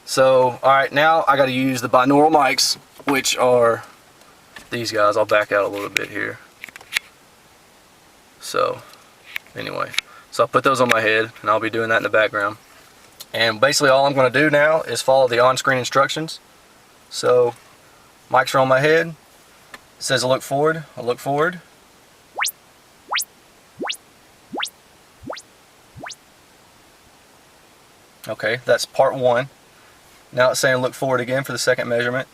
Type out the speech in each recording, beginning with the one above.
So, alright, now I got to use the binaural mics, which are these guys. I'll back out a little bit here. So, anyway. So I'll put those on my head, and I'll be doing that in the background. And basically all I'm going to do now is follow the on-screen instructions. So, mics are on my head. It says look forward. I'll look forward. Okay, that's part one. Now it's saying look forward again for the second measurement.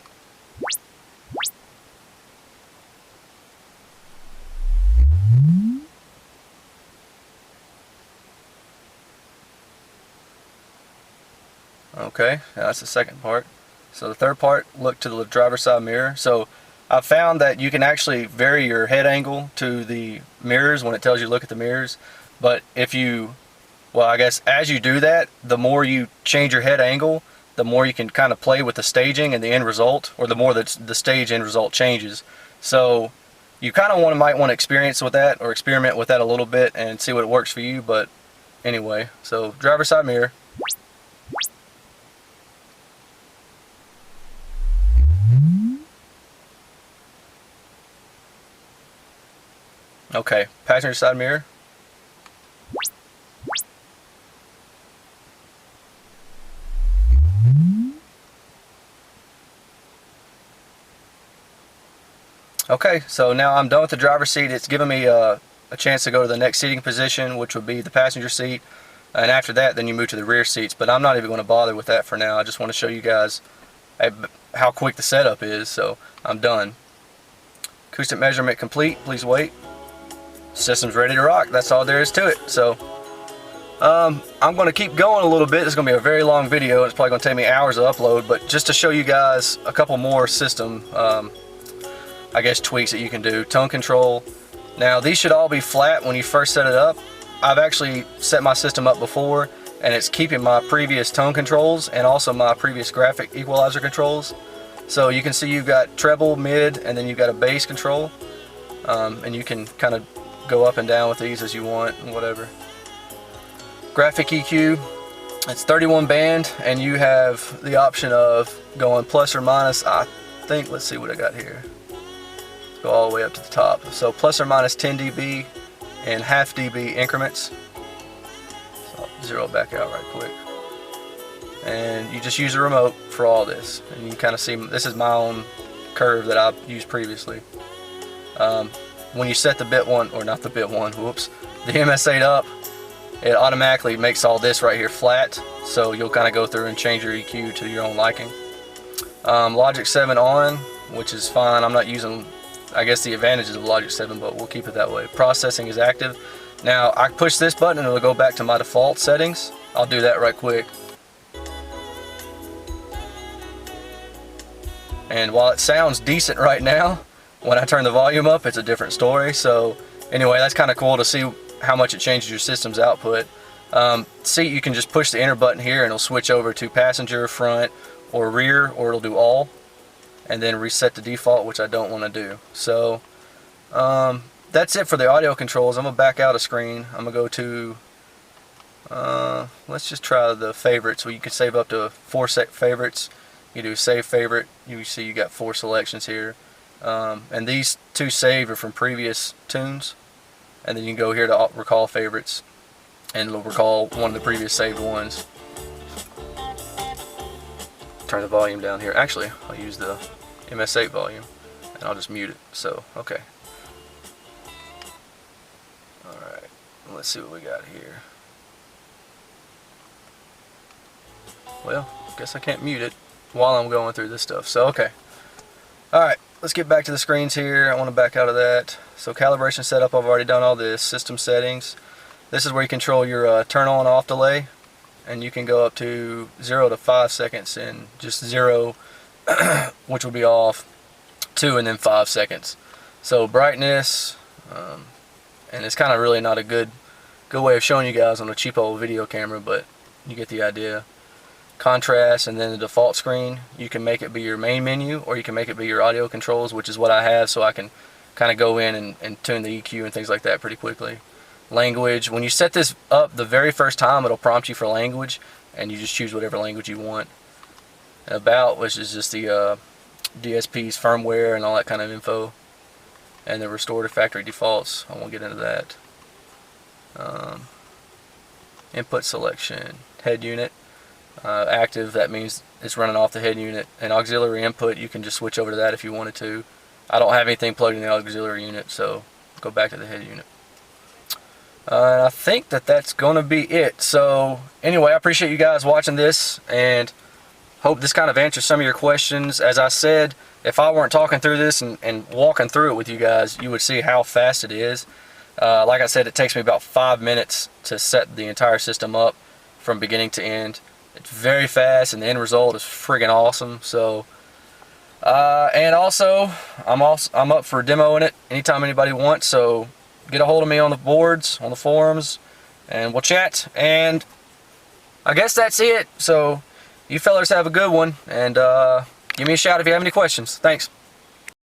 Okay, that's the second part. So the third part, look to the driver's side mirror. So I found that you can actually vary your head angle to the mirrors when it tells you to look at the mirrors. But if you, well, I guess as you do that, the more you change your head angle, the more you can kind of play with the staging and the end result, or the more the stage end result changes. So you kind of might want to experience with that, or experiment with that a little bit and see what works for you. But anyway, so driver's side mirror. Okay, passenger side mirror. Okay, so now I'm done with the driver's seat. It's given me a chance to go to the next seating position, which would be the passenger seat. And after that, then you move to the rear seats. But I'm not even going to bother with that for now. I just want to show you guys how quick the setup is. So I'm done. Acoustic measurement complete. Please wait. System's ready to rock. That's all there is to it. So I'm going to keep going a little bit. It's going to be a very long video. It's probably going to take me hours to upload. But just to show you guys a couple more system I guess tweaks that you can do. Tone control. Now these should all be flat when you first set it up. I've actually set my system up before, and it's keeping my previous tone controls and also my previous graphic equalizer controls. So you can see you've got treble, mid, and then you've got a bass control, and you can kind of go up and down with these as you want and whatever. Graphic EQ, it's 31 band, and you have the option of going plus or minus. I think, let's see what I got here. Go all the way up to the top. So plus or minus 10 dB and half dB increments. So I'll zero it back out right quick. And you just use the remote for all this. And you kind of see, this is my own curve that I've used previously. When you set the bit one, or not the bit one, whoops, the MS-8 up, it automatically makes all this right here flat. So you'll kind of go through and change your EQ to your own liking. Logic 7 on, which is fine. I'm not using, I guess, the advantages of Logic 7, but we'll keep it that way. Processing is active. Now I push this button and it'll go back to my default settings. I'll do that right quick. And while it sounds decent right now, when I turn the volume up, it's a different story. So anyway, that's kind of cool to see how much it changes your system's output. See, you can just push the enter button here and it'll switch over to passenger, front, or rear, or it'll do all. And then reset the default, which I don't want to do. So that's it for the audio controls. I'm going to back out a screen. I'm going to go to, let's just try the favorites. So you can save up to 4 favorites. You do save favorite. You see you got 4 selections here. And these 2 saved are from previous tunes. And then you can go here to recall favorites, and it'll recall one of the previous saved ones. Turn the volume down here. Actually, I'll use the MS-8 volume, and I'll just mute it. So, okay. Alright, let's see what we got here. Well, guess I can't mute it while I'm going through this stuff. So, okay. Alright, let's get back to the screens here. I want to back out of that. So, calibration setup, I've already done all this. System settings. This is where you control your turn on off delay. And you can go up to 0 to 5 seconds, and just 0, which will be off, 2, and then 5 seconds. So brightness, and it's kind of really not a good way of showing you guys on a cheap old video camera, but you get the idea. Contrast, and then the default screen, you can make it be your main menu, or you can make it be your audio controls, which is what I have, so I can kind of go in and tune the EQ and things like that pretty quickly. Language, when you set this up the very first time, it'll prompt you for language, and you just choose whatever language you want. About, which is just the DSP's firmware and all that kind of info, and the restore to factory defaults. I won't get into that. Input selection, head unit, active, that means it's running off the head unit, and auxiliary input, you can just switch over to that if you wanted to. I don't have anything plugged in the auxiliary unit, so go back to the head unit. I think that's going to be it. So anyway, I appreciate you guys watching this, and hope this kind of answers some of your questions. As I said, if I weren't talking through this and walking through it with you guys, you would see how fast it is. Like I said, it takes me about 5 minutes to set the entire system up from beginning to end. It's very fast, and the end result is friggin' awesome. So, and also, I'm up for demoing it anytime anybody wants. So, get a hold of me on the boards, on the forums, and we'll chat. And I guess that's it. So, you fellas have a good one, and give me a shout if you have any questions. Thanks.